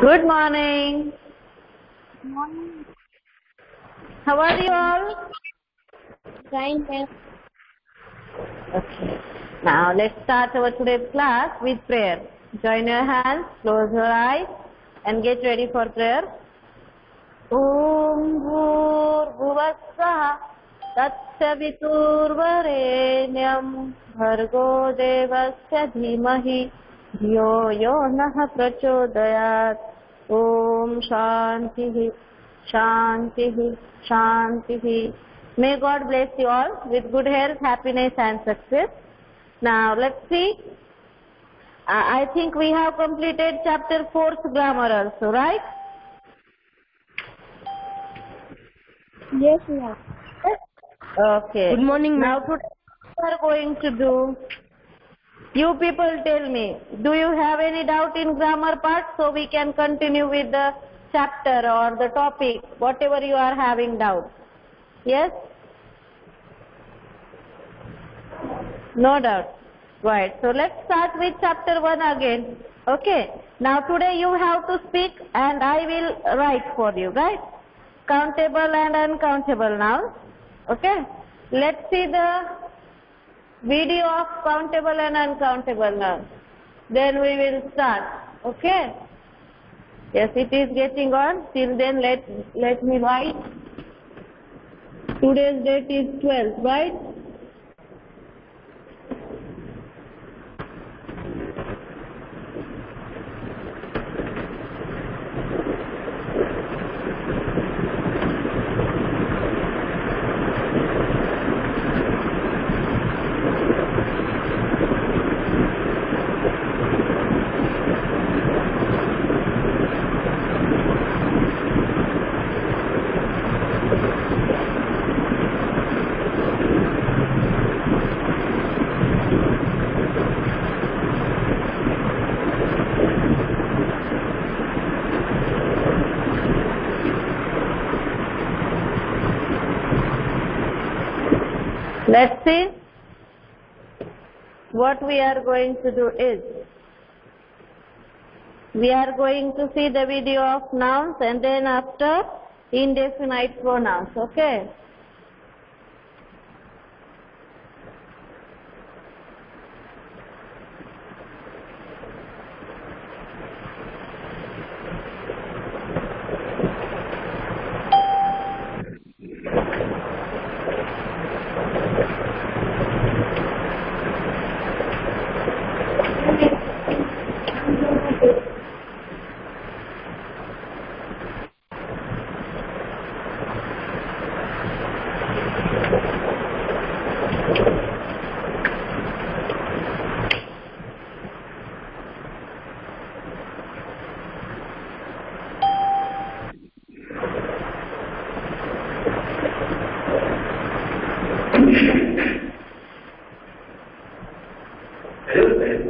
Good morning. Morning. How are you all? Fine, ma'am. Okay. Now let's start our today's class with prayer. Join your hands, close your eyes, and get ready for prayer. Om Bhurvasvaha Tatsaviturvarenyam Bhargo Devasya Dhimahi Dhyo Yo Nah Prachodayat. Om Shantihi Shantihi Shantihi. May God bless you all with good health, happiness and success. Now let's see. I think we have completed chapter 4th grammar also, right? Yes, ma'am. Okay. Good morning, Now ma'am. today we are going to do, you people tell me, do you have any doubt in grammar part? So we can continue with the chapter or the topic, whatever you are having doubt. Yes? No doubt. Right. So let's start with chapter 1 again. Okay. Now today you have to speak and I will write for you, right? Countable and uncountable now. Okay. Let's see the video of countable and uncountable now. Then we will start. Okay. Yes, it is getting on. Till then let me write. Today's date is 12th, right? Let's see. What we are going to do is, we are going to see the video of nouns and then after indefinite pronouns, okay? Hello friends,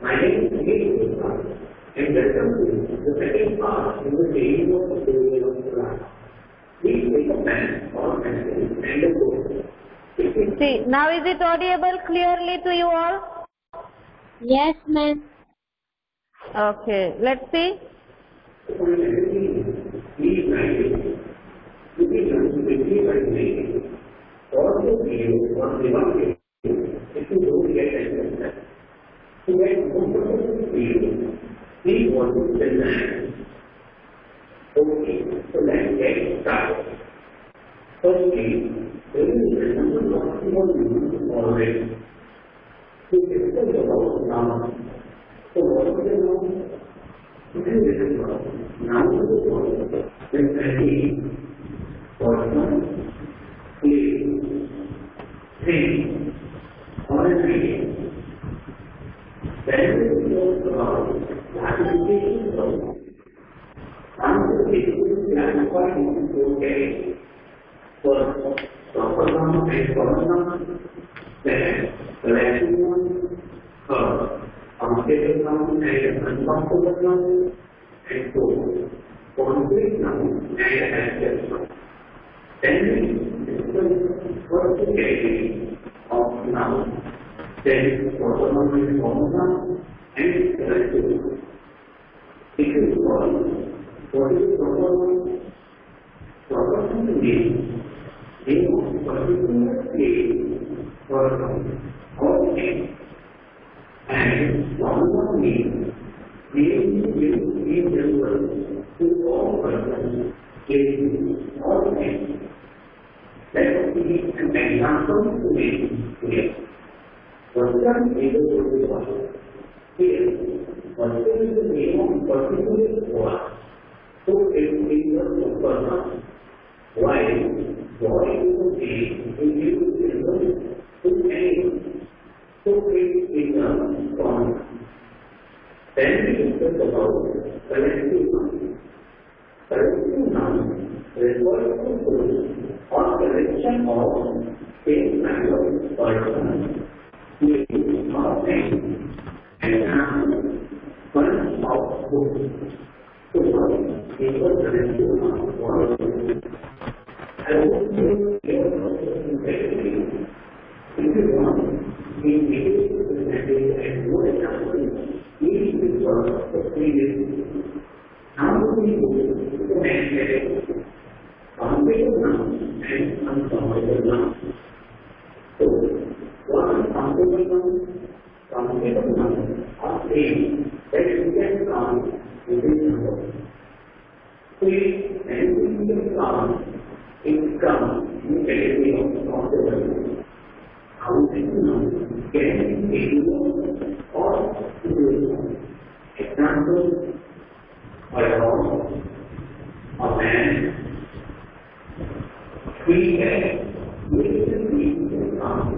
my name is Sunil Gupta and welcome to the second part in the series of tutorial of class. Please take a pen or pencil and a book. See, now is it audible clearly to you all? Yes, ma'am. Okay, let's see. Please write it. To be done quickly by making all the videos on the one page if you don't get anything. To get most of the videos, please want to spend the hand. Okay, so let's get started. Firstly, there is a number of people already. To discuss about nouns. So what is the noun? You can remember, noun is the word with any person, place, thing, or an idea. Then we talk about classifications of nouns. Nouns are basically classified into four categories. First, proper noun and common noun. Then, relative noun. Third, countable noun and uncountable noun. And fourth, concrete noun and adjective noun. Then we discuss first category of noun. Then proper noun and common noun and relative noun. It is called what is the proper proportion to name? Name of particular place for all names. And one name will be relevant to all persons in all names. Let us see an example to name here. Person is a person. Here, person is the name of particular one. So it is a person. Why? Boy is the name to name. So it becomes from. Then we discuss about collective noun. Collective noun refers to or collection of same kind of persons with or name and noun one of both. So it was collective noun or I would say if you want we make it and more examples each is one of the previous. Now we move to the next level. Countable noun and uncountable noun. So, what is countable noun? Countable noun are same that you can count within number. So, anything you can count, it comes in category of countable noun. Countable noun can be singular or plural. Example, a dog, a man. We have recently come.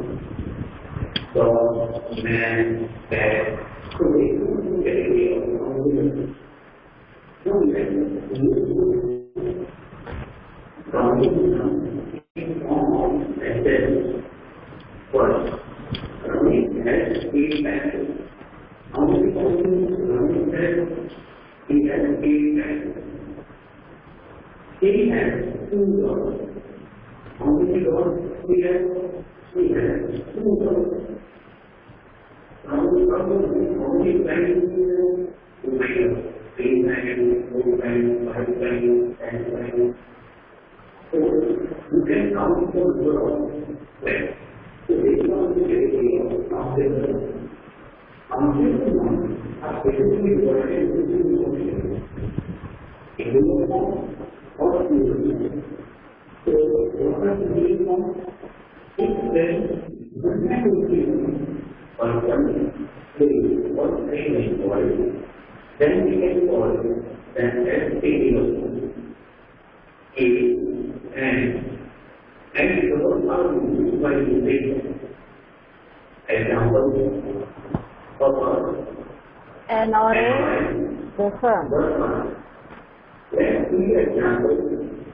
Dog, man, cat, so they don't get away from women. No man, from women, in form of sentence. First, Ramesh has 8 matches. How many persons Ramesh has? He has 8 matches. He has 2 dogs. How many dogs he has? He has 2 dogs. How many plants he has? 2 plants. 3 plants, 4 plants, 5 plants, 10 plants. So you can count for the plants. So based on the category of countable nouns are specifically divided into 2 portions. Singular form or plural form. So what are the singular forms? If then one man will be or one place or frame is called, then we can call that as singular form. And those are used by using example of An orange, the sun. Let's see example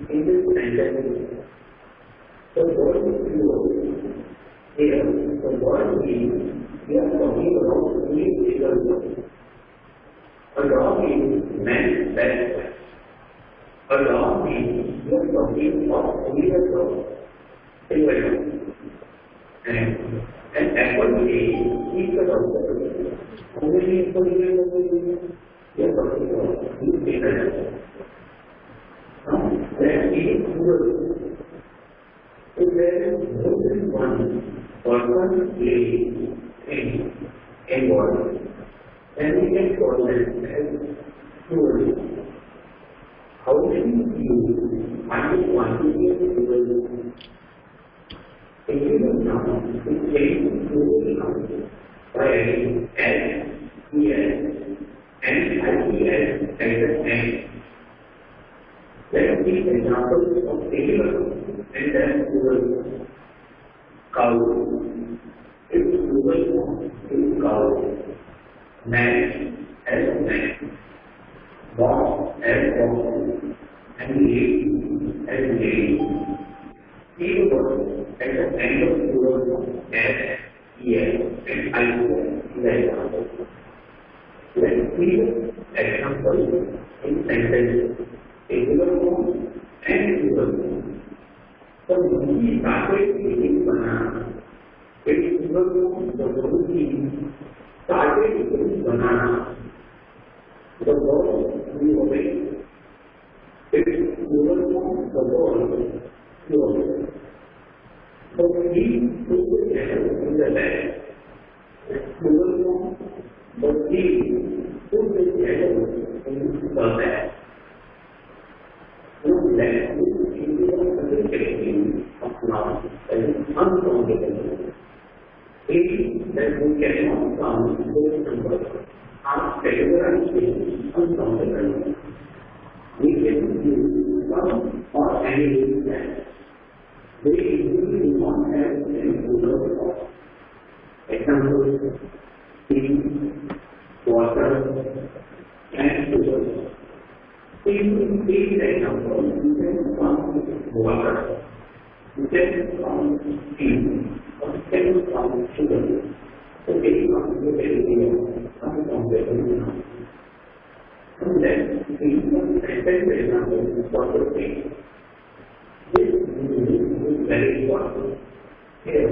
in this sentence. The word is plural. Here, the word means we are talking about three people. A dog is man's best. A dog means we are talking about only a dog. And an apple is the dog. How many apple we are talking about? You take an apple. Let's see plural. If there is more than one person, place, thing, involved, then we can call them as plural. How many you minus quantity of plural? If you don't know, it changes plural by adding S, ES, and IES as the end. Let's see examples of singular and then plural. Cow. Its plural form is cow. Man as man. Boss as boss. And lady as lady. Even as a kind of plural form as yes and I in the example. Let's see examples in sentences. Singular form and plural form. So when we started eating banana, it plural form, the word started eating banana. The word we obey. It's plural form, the word, plural. So he put the animal in the land. It's plural form, but he put the animal in the land. So land is into the understanding of now as uncountable. He that we cannot count those numbers are categorized as uncountable. We can use one or any land. They usually do not have any plural form. Examples: steam, water, and sugar. In these examples, you can count water, you can count steam, or you can count sugar. So they count the very uncountable. And then the second example is water thing. This is very important. Here,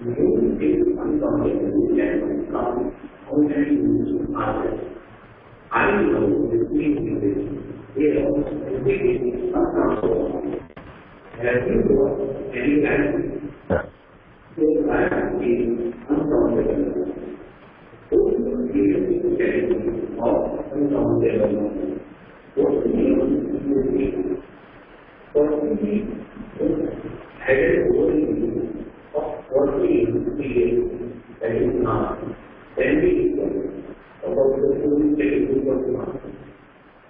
you is uncountable. You can count how many units are there. I know this means this. Here, this is uncountable. Have you got any land? Your land is uncountable. Those is of uncountable. What means Forty added overview of 40 periods that is not 10 equal about the full schedule of month.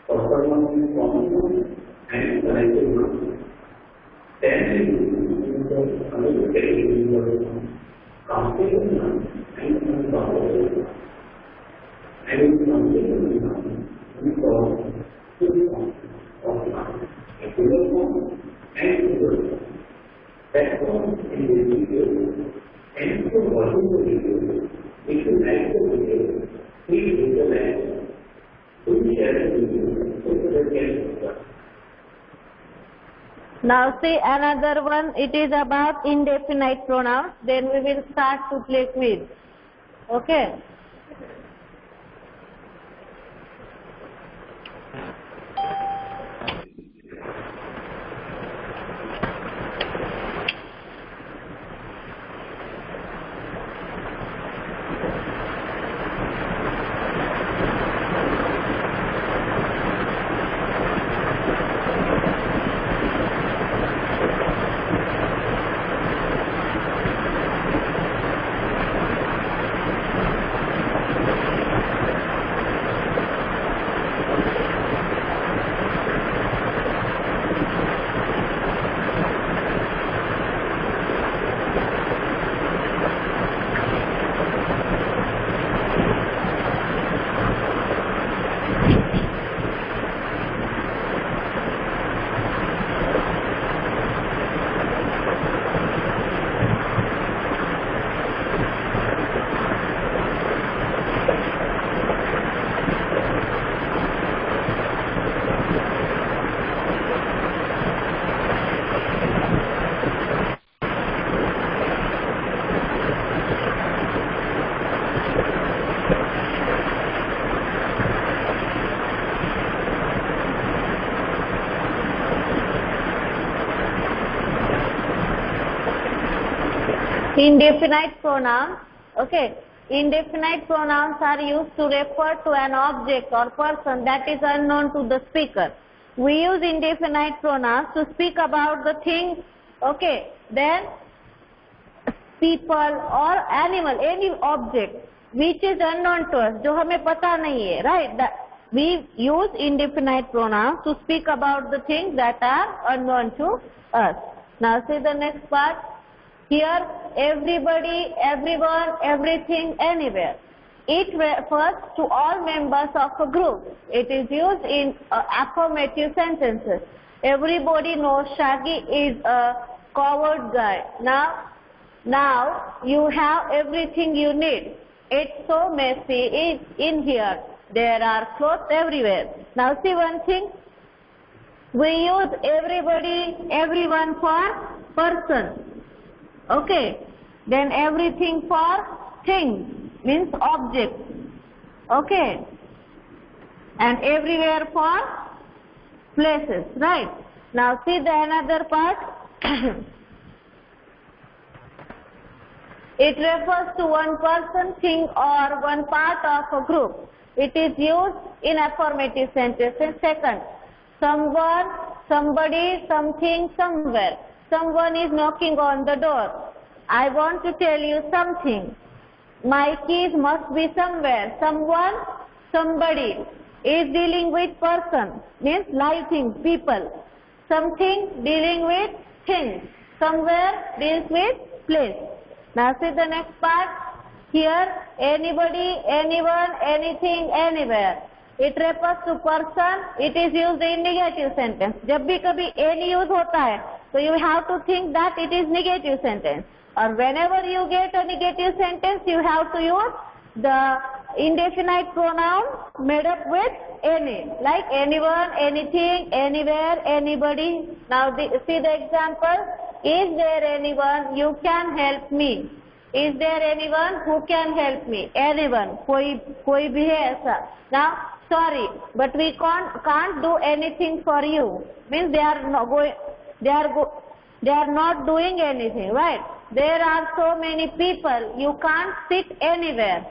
Proper one is common one and connected one. 10 is another schedule of month. Complicated one and uncomplicated one. And in complicated one, we call full form of month. A plural form and plural form. That form in the video and for watching the video, if you like the video, please hit the like. Please share the video so that it can work. Now see another one, it is about indefinite pronouns. Then we will start to play quiz. Okay? Indefinite pronouns. Okay. Indefinite pronouns are used to refer to an object or person that is unknown to the speaker. We use indefinite pronouns to speak about the things, okay, then people or animal, any object which is unknown to us, जो हमें पता नहीं है, right? That we use indefinite pronouns to speak about the things that are unknown to us. Now see the next part. Here, everybody, everyone, everything, anywhere. It refers to all members of a group. It is used in affirmative sentences. Everybody knows Shaggy is a coward guy. Now you have everything you need. It's so messy in here. There are clothes everywhere. Now see one thing. We use everybody, everyone for person. Okay. Then everything for thing, means object. Okay. And everywhere for places, right? Now see the another part. It refers to one person, thing or one part of a group. It is used in affirmative sentences. Second, someone, somebody, something, somewhere. Someone is knocking on the door. I want to tell you something. My keys must be somewhere. Someone, somebody is dealing with person, means live things, people. Something dealing with things. Somewhere deals with place. Now see the next part. Here, anybody, anyone, anything, anywhere. It refers to person. It is used in negative sentence. जब भी कभी any use होता है, so you have to think that it is negative sentence. Or whenever you get a negative sentence, you have to use the indefinite pronoun made up with any, like anyone, anything, anywhere, anybody. Now see the example. Is there anyone you can help me? Is there anyone who can help me? Anyone, कोई भी है ऐसा. Now sorry, but we can't do anything for you. Means they are not doing anything, right? There are so many people, you can't sit anywhere.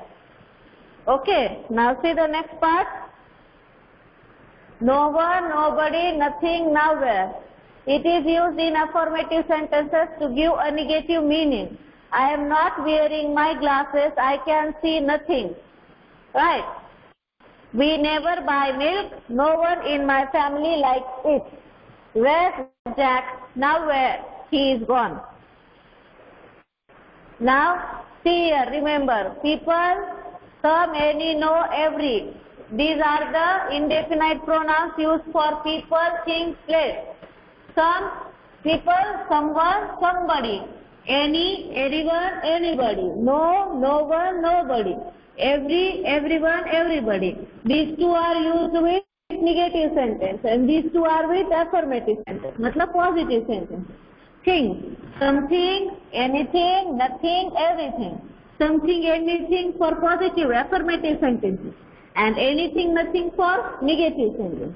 Okay, now see the next part. No one, nobody, nothing, nowhere. It is used in affirmative sentences to give a negative meaning. I am not wearing my glasses, I can see nothing. Right? We never buy milk, no one in my family likes it. Where's Jack? Now where? He is gone. Now, see here, remember, people, some, any, no, every. These are the indefinite pronouns used for people, things, place. Some, people, someone, somebody. Any, anyone, anybody. No, no one, nobody. Every, everyone, everybody. These two are used with negative sentence and these two are with affirmative sentence. मतलब positive sentence. Things, something, anything, nothing, everything. Something, anything for positive, affirmative sentences. And anything, nothing for negative sentences.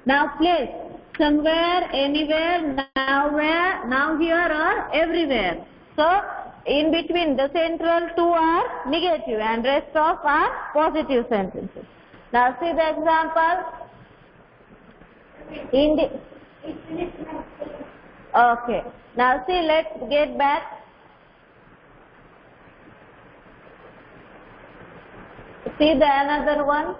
Now place, somewhere, anywhere, nowhere, now here or everywhere. So in between the central two are negative and rest of are positive sentences. Now see the example. Okay. Now see, let's get back. See the another one.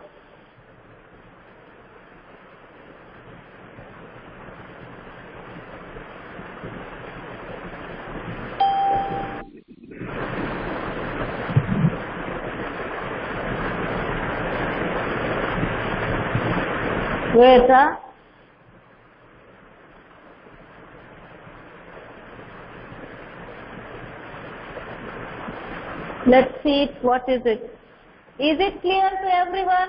Wait, let's see it. What is it? Is it clear to everyone?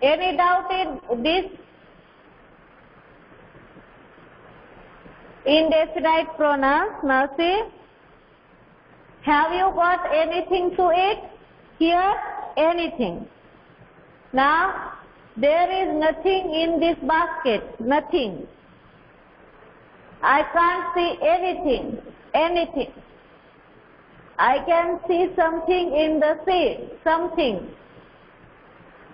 Any doubt in this? Indefinite pronouns. Now see. Have you got anything to eat? Here, anything. Now, there is nothing in this basket. Nothing. I can't see anything. Anything. I can see something in the sea. Something.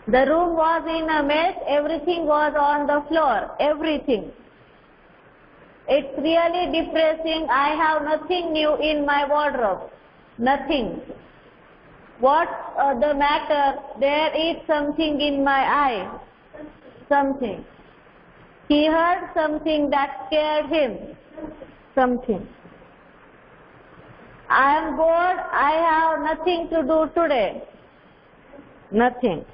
The room was in a mess. Everything was on the floor. Everything. It's really depressing. I have nothing new in my wardrobe. Nothing. What's the matter? There is something in my eye. Something. He heard something that scared him. Something. I am bored. I have nothing to do today. Nothing.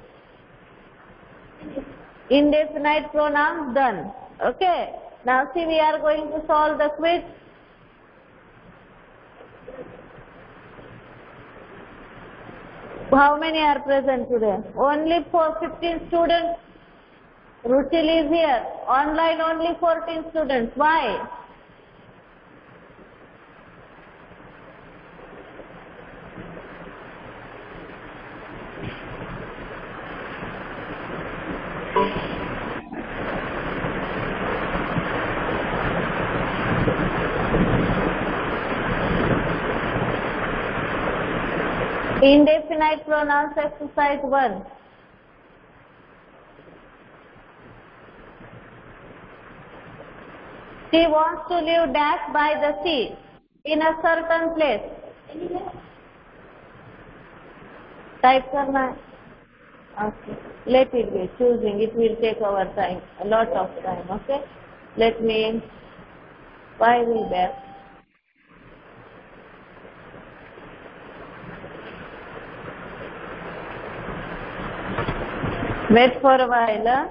Indefinite pronoun done. Okay. Now see, we are going to solve the quiz. How many are present today? Only 15 students. Ruchil is here. Online only 14 students. Why? Indefinite pronouns exercise 1. She wants to live dash by the sea in a certain place. Type करना है. Okay. Let it be. Choosing it will take our time, a lot of time. Okay. Let me. Why will that? Wait for a while. Huh?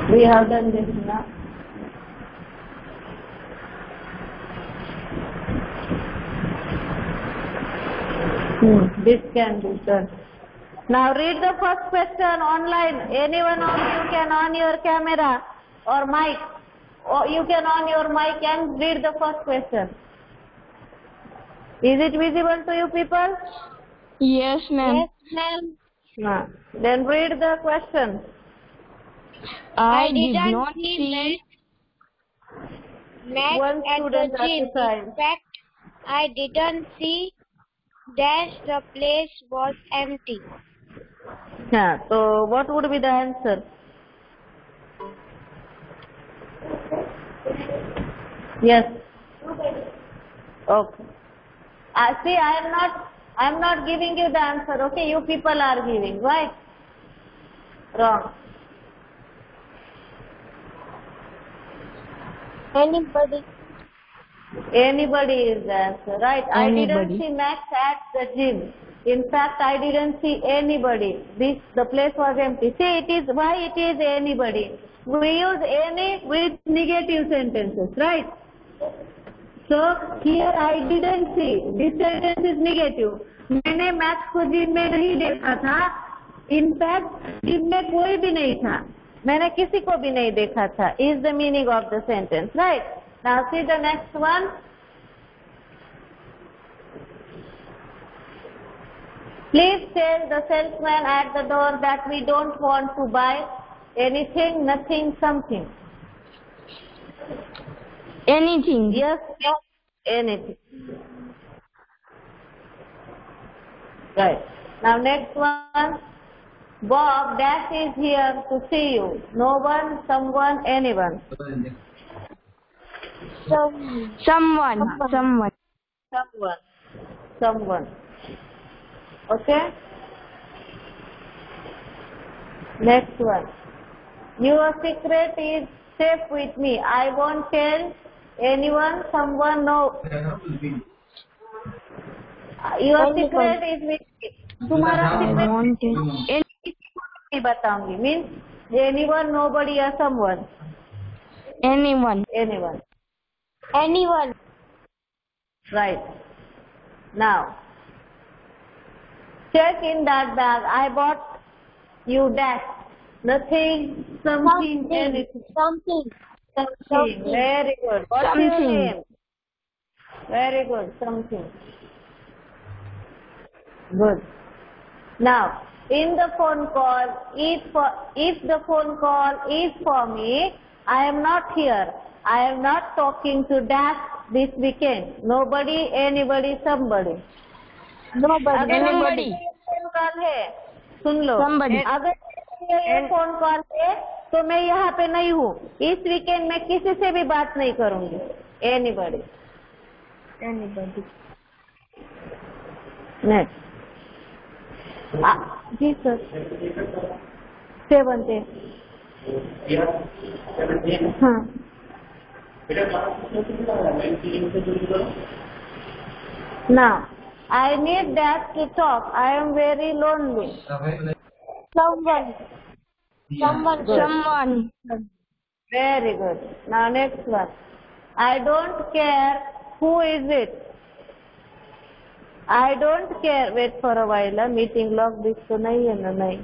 We have done this now. This can be done. Now read the first question online. Anyone of you can on your camera or mic. Or you can on your mic and read the first question. Is it visible to you people? Yes, ma'am. Yes, ma'am. No. Then read the question. I did not see Matt One at the student gym. exercise. In fact, I didn't see dash the place was empty. Yeah. So what would be the answer? Yes. Okay. See, I am not giving you the answer. Okay, you people are giving, right? Wrong. Anybody? Anybody is the answer, right? Anybody. I didn't see Max at the gym. In fact, I didn't see anybody. The place was empty. See, it is why it is anybody. We use any with negative sentences, right? So here I didn't see. This sentence is negative. मैंने max को gym में नहीं देखा था. In fact, gym में कोई भी नहीं था. मैंने किसी को भी नहीं देखा था. Is the meaning of the sentence, right? Now see the next one. Please tell the salesman at the door that we don't want to buy anything, nothing, something. Anything. Yes, yes, anything. Right. Now next one. Bob dash is here to see you. No one, someone, anyone. Someone. Okay. Next one. Your secret is safe with me. I won't tell anyone, someone, no. Your secret is with me. तुम्हारा secret नहीं बताऊंगी. Means anyone, nobody or someone. Anyone. Right. Now, check in that bag. I bought you dash. Nothing, something, anything. Something. Very good. What's your name? Very good. Something. Good. Now, in the phone call, if the phone call is for me, I am not here. I am not talking to dash this weekend. Nobody, anybody, somebody. Anybody. Phone call है, सुन लो. Somebody. अगर ये phone call है तो मैं यहाँ पे नहीं हूँ. इस वीकेंड में किसी से भी बात नहीं करूँगी. Anybody. Next. जी सर. 7th. हाँ. Now, I need that to talk. I am very lonely. Someone. Very good. Now next one. I don't care who is it. I don't care. Wait for a while. Meeting log this तो नहीं है ना नहीं.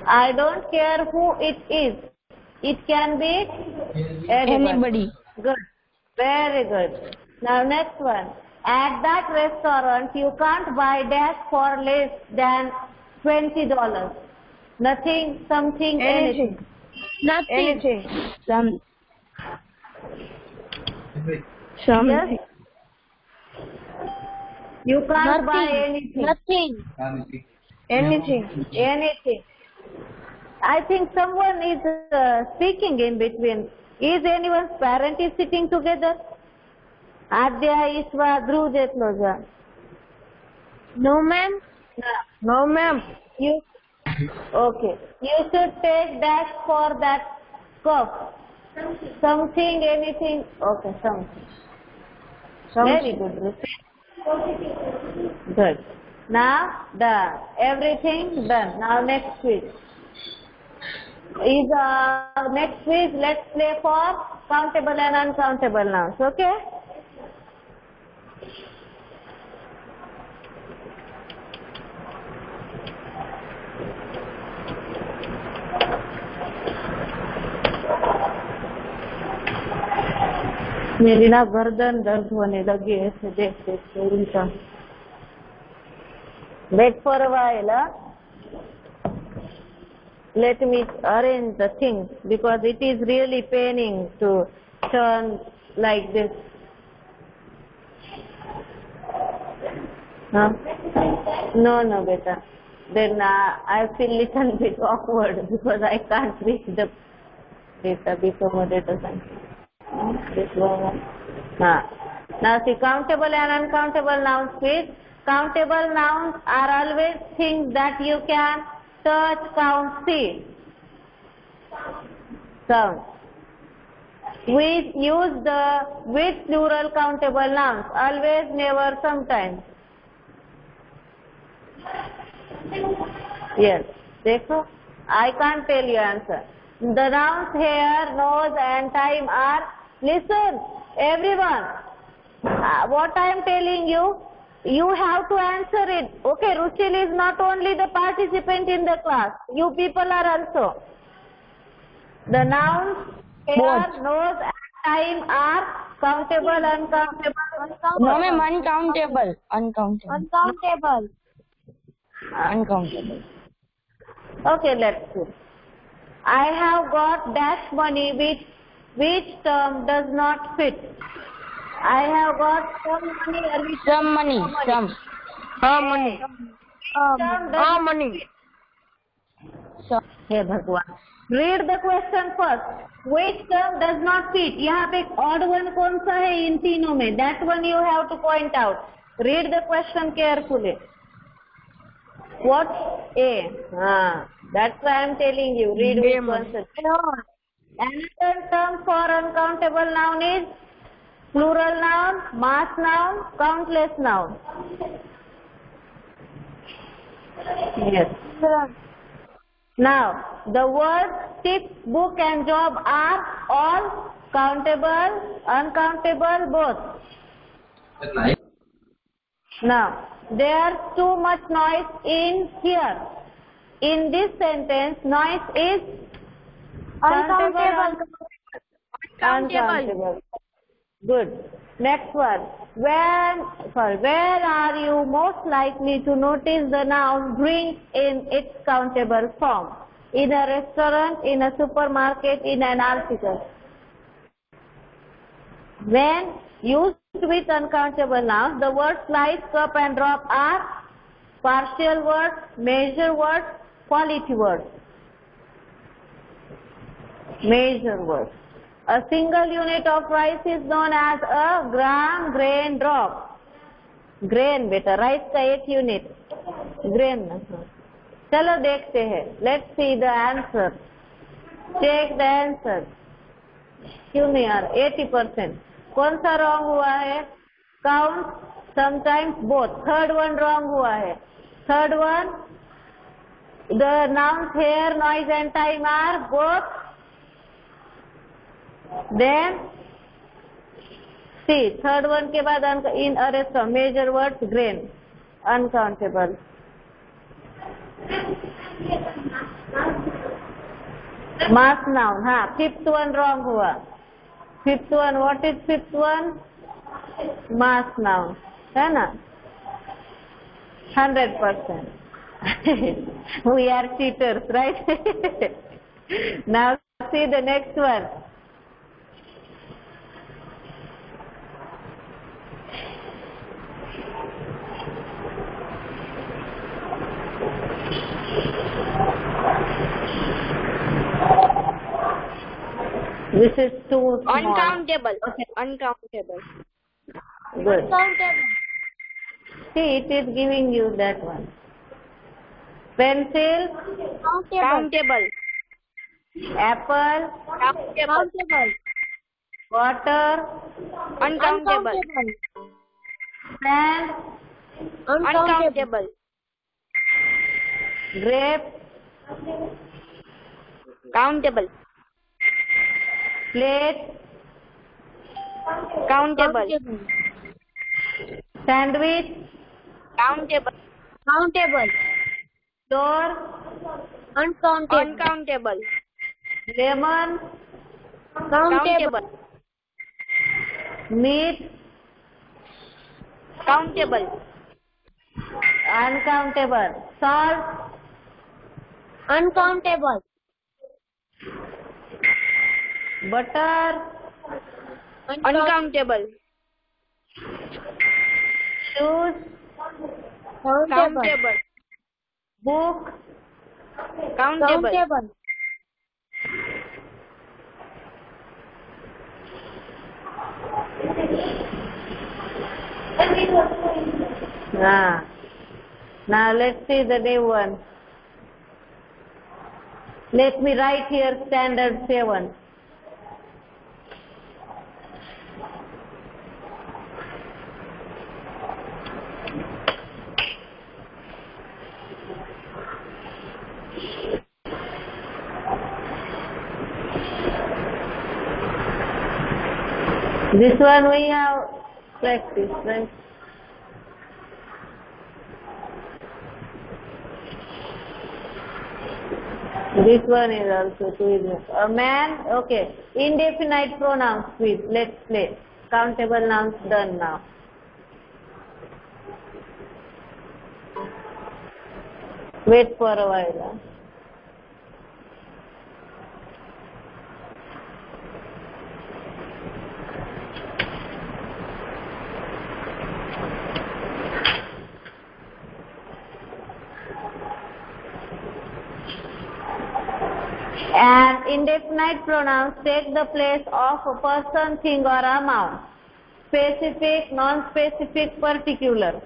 I don't care who it is. It can be anybody. Anybody. Good. Very good. Now next one. at that restaurant you can't buy dash for less than $20. Nothing, something, anything. Nothing. Anything. Yes? You can't buy anything. Nothing. Anything. Anything. I think someone is speaking in between. Is anyone's parent is sitting together? Adya, Iswa, Dhruv, Jetloja. No, ma'am. No, ma'am. You okay? You should take dash for that cup. Something, anything. Okay, something. Very good. Ruchi. Good. Now done. Everything done. Now next quiz. Next quiz. Let's play for countable and uncountable nouns. Okay. मेरी ना गर्दन दर्द होने लगी ऐसे देख देख के उल्टा. Wait for a while. Let me arrange the things because it is really paining to turn like this. Huh? No, beta. Then I feel little bit awkward because I can't reach the data before data sign. This one. Now see, countable and uncountable nouns, please. Countable nouns are always things that you can touch, count, see. Count. We use with plural countable nouns. Always, never, sometimes. Yes. Dekho, I can't tell you answer. The nouns hair, nose and time are, listen, everyone, what I am telling you, you have to answer it. Okay, Ruchil is not only the participant in the class, you people are also. The nouns hair, nose and time are countable, uncountable. No, ma'am. Uncountable. Uncountable. Uncountable. Okay, let's see. I have got dash money which term does not fit. I have got some money. Some money. Money. So, hey Bhagwan. Read the question first. Which term does not fit? यहाँ पे odd one कौन सा है इन तीनों में? That one you have to point out. Read the question carefully. What? A. That's why I am telling you. Read which one. Another term for uncountable noun is plural noun, mass noun, countless noun. Yes. Now, the words tip, book and job are all countable, uncountable, both. Now, there's too much noise in here. In this sentence, noise is Uncountable. Uncountable. Good. Next one. Where are you most likely to notice the noun drink in its countable form? In a restaurant, in a supermarket, in an article. When used with uncountable nouns, the words slice, cup and drop are partial words, measure words, quality words. Measure words. A single unit of rice is known as a gram, grain, drop. Grain, beta. Rice का एक unit. Grain. चलो देखते हैं. Let's see the answer. Check the answer. क्यों नहीं आ रहा? 80%. कौन सा wrong हुआ है? Count, sometimes both. Third one wrong हुआ है. Third one, the nouns hair, noise and time are both. Then, see, third one के बाद in a restaurant, major words, grain, uncountable. Mass noun, fifth one wrong हुआ. Fifth one, what is fifth one? Mass noun. है ना? 100%. We are cheaters, right? Now see the next one. This is too small. Uncountable. Okay. Uncountable. Good. Uncountable. See, it is giving you that one. Pencil, Countable. apple, Countable. water, Uncountable. sand, Uncountable. grape, Countable. plate, Countable. sandwich, Countable. Countable. door, Uncountable. lemon, Countable. meat, Countable. uncountable, salt, Uncountable. butter, Uncountable. shoes, Countable. book, Countable. Now let's see the new one. Let me write here standard 7. This one we have practiced, right? This one is also too easy. A man, okay. Indefinite pronouns, please. Let's play. Countable nouns done now. Wait for a while. And indefinite pronouns take the place of a person, thing or amount. Specific, non-specific, particular.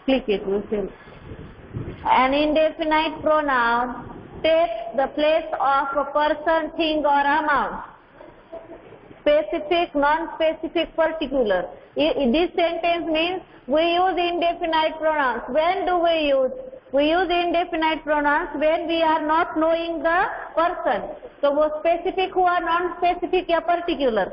Click it, you see. An indefinite pronoun takes the place of a person, thing or amount. Specific, non-specific, particular. This sentence means we use indefinite pronouns. When do we use? We use indefinite pronouns when we are not knowing the person. तो वो specific हुआ, non-specific या particular?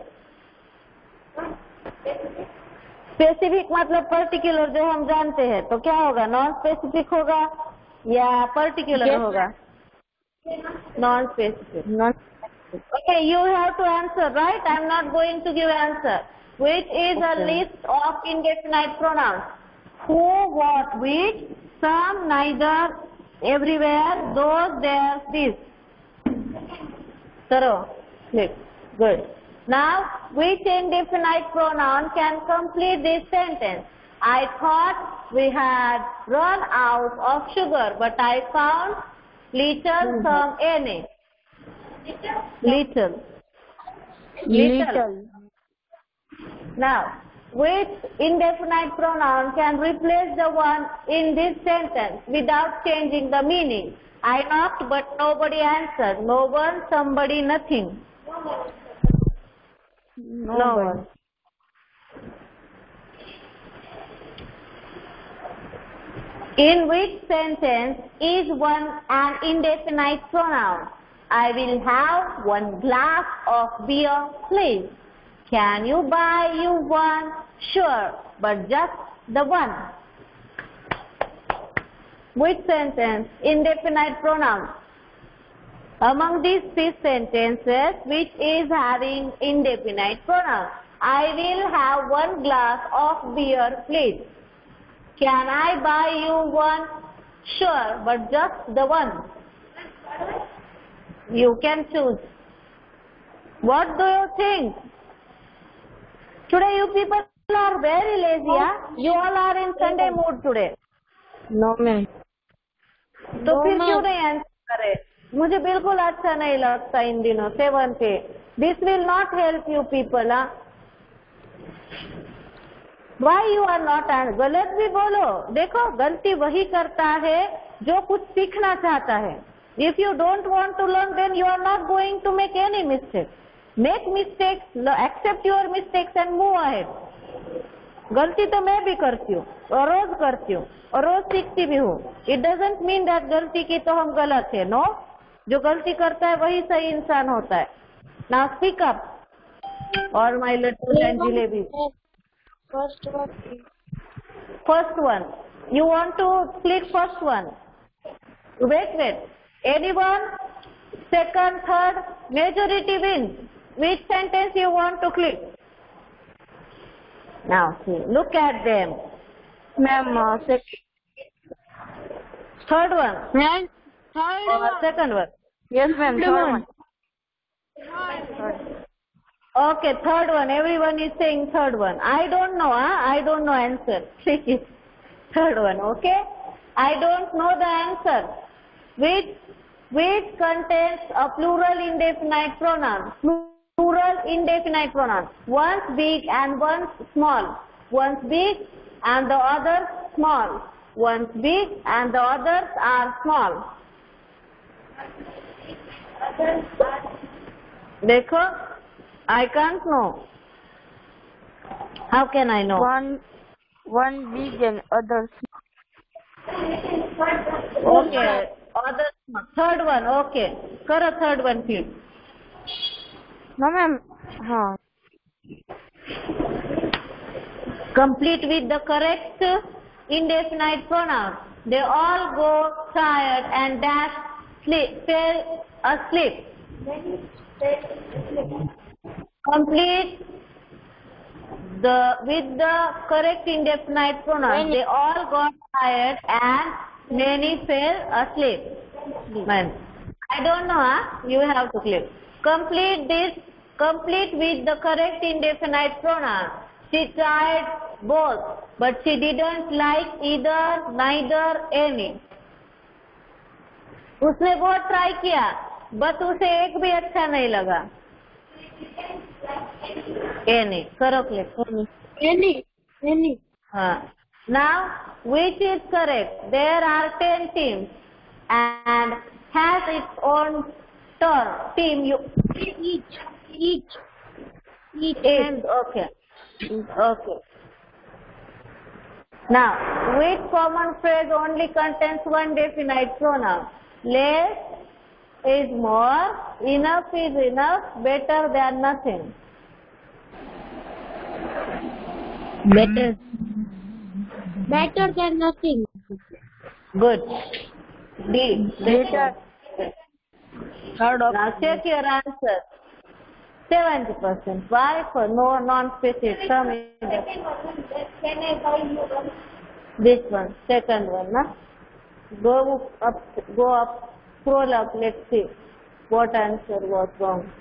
Specific मतलब particular जो हम जानते हैं, तो क्या होगा? Non-specific होगा या particular होगा? Non-specific. Okay, you have to answer, right? I am not going to give answer. Which is a list of indefinite pronouns? Who, what, which, some, neither, everywhere, those, there, this. Thorough. Click. Good. Now, which indefinite pronoun can complete this sentence? I thought we had run out of sugar, but I found little, some, any. Little. Now, which indefinite pronoun can replace the one in this sentence without changing the meaning? I knocked, but nobody answered. No one, somebody, nothing. No one. In which sentence is one an indefinite pronoun? I will have one glass of beer, please. Can you buy you one? Sure, but just the one. Which sentence? Indefinite pronoun. Among these three sentences, which is having indefinite pronoun? I will have 1 glass of beer, please. Can I buy you one? Sure, but just the one. You can choose. What do you think? Today you people are very lazy, huh? You all are in Sunday mood today. No, ma'am. तो फिर क्यों नहीं answer करे? मुझे बिल्कुल अच्छा नहीं लगता इन दिनों 7 पे. This will not help you people, huh? Why you are not answering? गलत भी बोलो. देखो गलती वही करता है जो कुछ सीखना चाहता है. If you don't want to learn, then you are not going to make any mistake. Make mistakes, accept your mistakes and move ahead. गलती तो मैं भी करती हूँ और रोज करती हूँ और रोज सीखती भी हूँ. It doesn't mean that गलती की तो हम गलत है. No, जो गलती करता है वही सही इंसान होता है. Now speak up. Or my little and jalebi. First one. First one. You want to click first one? Wait. Anyone? Second, third, majority wins. Which sentence you want to click? Now see, look at them. Ma'am, Third one. Ma'am, Or second one. yes, ma'am. Third one. Okay, third one. Everyone is saying third one. I don't know, I don't know answer. Click it. Third one, okay? I don't know the answer. Which contains a plural indefinite pronoun? Plural indefinite pronoun. One's big and one's small. One's big and the others small. One's big and the others are small. देखो, I can't know. How can I know? One big and others. Okay, others. Third one, okay. करो third one please. No, ma'am. हाँ. Complete with the correct indefinite pronoun. They all go tired and dash fell asleep. Complete with the correct indefinite pronoun. They all got tired and many fell asleep. Man, I don't know, huh? You have to click. Complete with the correct indefinite pronoun. She tried both, but she didn't like either, neither, any. उसने बहुत try किया, but उसे एक भी अच्छा नहीं लगा. Any. करो क्लिक. Any. हाँ. Now, which is correct? There are 10 teams and has its own team. Each. Okay. Now, which common phrase only contains one definite pronoun? Less is more, enough is enough, better than nothing. Better than nothing. Good. D. Better. Third option. Now check your answer. 70%. Why? For no non-specific term. Can I buy you one? This one, second one, na? Go up, scroll up, let's see what answer was wrong.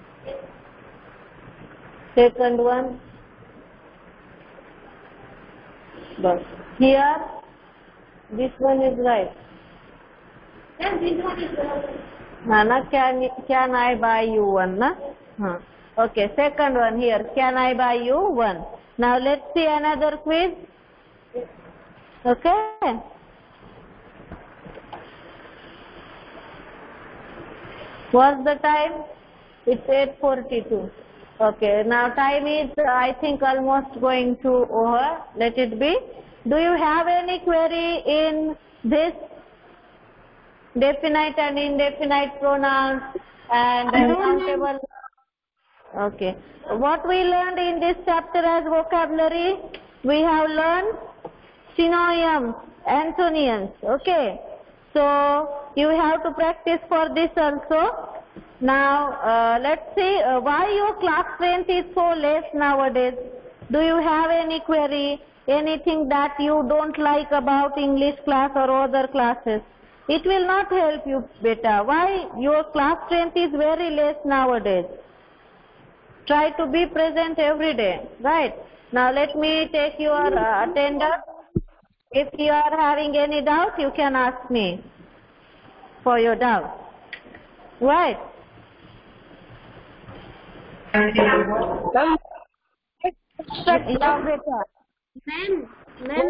Second one. But here, this one is right. Then this one is Nana, can I buy you one, na? Huh. Okay, second one here. Can I buy you one? Now let's see another quiz. Okay. What's the time? It's 8:42. Okay, now time is, I think, almost going to over. Let it be. Do you have any query in this definite and indefinite pronouns and uncountable? Okay. What we learned in this chapter as vocabulary? We have learned synonyms, antonyms. Okay. So you have to practice for this also. Now, let's see why your class strength is so less nowadays. Do you have any query, anything that you don't like about English class or other classes? It will not help you, beta. Why your class strength is very less nowadays? Try to be present every day, right? Now, let me take your attendance. If you are having any doubt, you can ask me for your doubt, right? Ma'am,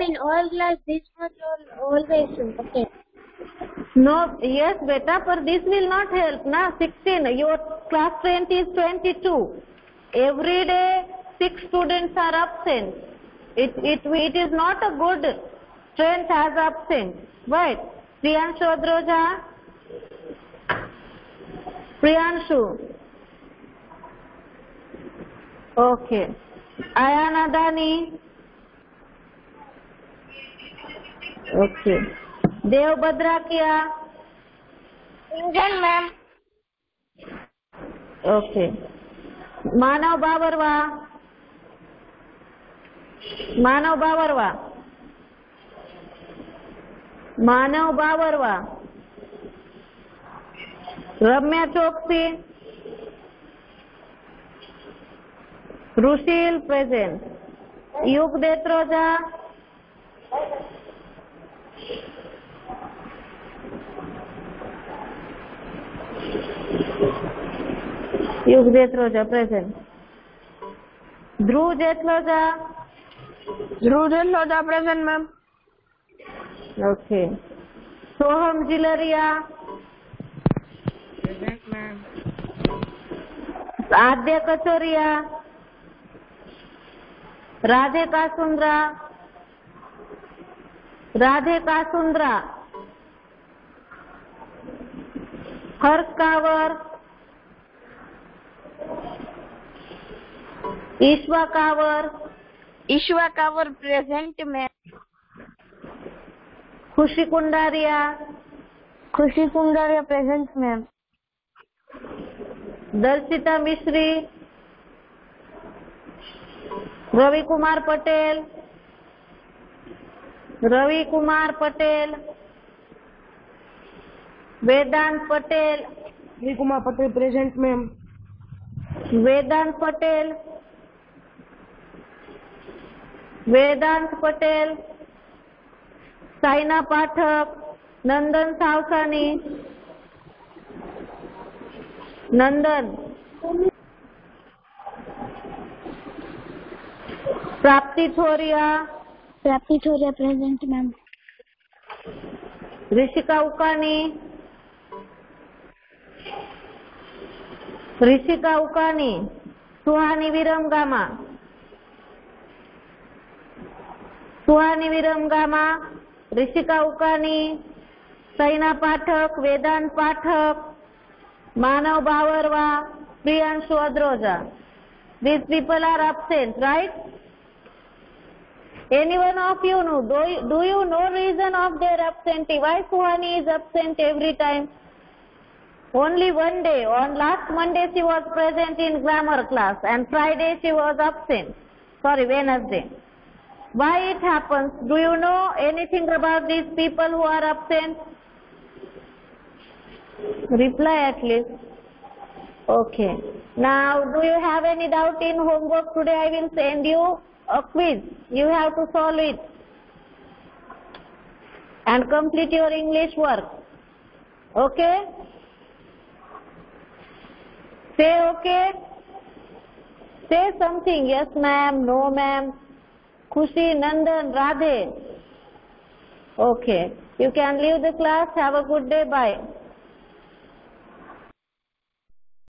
in all class this was always okay. No, yes, beta, but this will not help, na? 16, your class strength is 22. Every day, 6 students are absent. It is not a good strength as absent, right? Priyanshu Adroja? Priyanshu? Okay. Ayana Dani? Okay. Dev Badrakia? Indian, ma'am. Okay. Manav Babarwa? Manav Babarwa? Manav Babarwa? Ramya Chokshi? Rushil present. Yug Detroja? Yug Detroja present. Dhruv Jetloja? Dhruv Jetloja present, ma'am. Okay. Soham Jilaria? Present, ma'am. Adya Kachoria? Radhe Kasundra? Radhe Kasundra? Harsh Kavar? Ishwa Kavar? Ishwa Kavar present, ma'am. Khushi Kundaria? Khushi Kundaria present, ma'am. Darshita Mishri? Ravi Kumar Patel? Ravi Kumar Patel? Vedant Patel? Ravi Kumar Patel present, ma'am. Vedant Patel? Vedant Patel? Saina Pathak? Nandan Savsani? Nandan? Prapti Thoria? Prapti Thoria present, ma'am. Rishika Ukani? Rishika Ukani? Suhani Viramgama? Suhani Viramgama? Rishika Ukani? Saina Pathak? Vedant Pathak? Manav Bawarwa? Priyanshu Adroja? These people are absent, right? Any one of you know? Do you know reason of their absentee? Why Suhani is absent every time? Only one day. On last Monday she was present in grammar class and Friday she was absent. Sorry, Wednesday. Why it happens? Do you know anything about these people who are absent? Reply at least. Okay. Now, do you have any doubt in homework today? I will send you a quiz. You have to solve it and complete your English work. Okay? Say okay. Say something. Yes, ma'am. No, ma'am. Khushi, Nandan, Radhe. Okay. You can leave the class. Have a good day. Bye.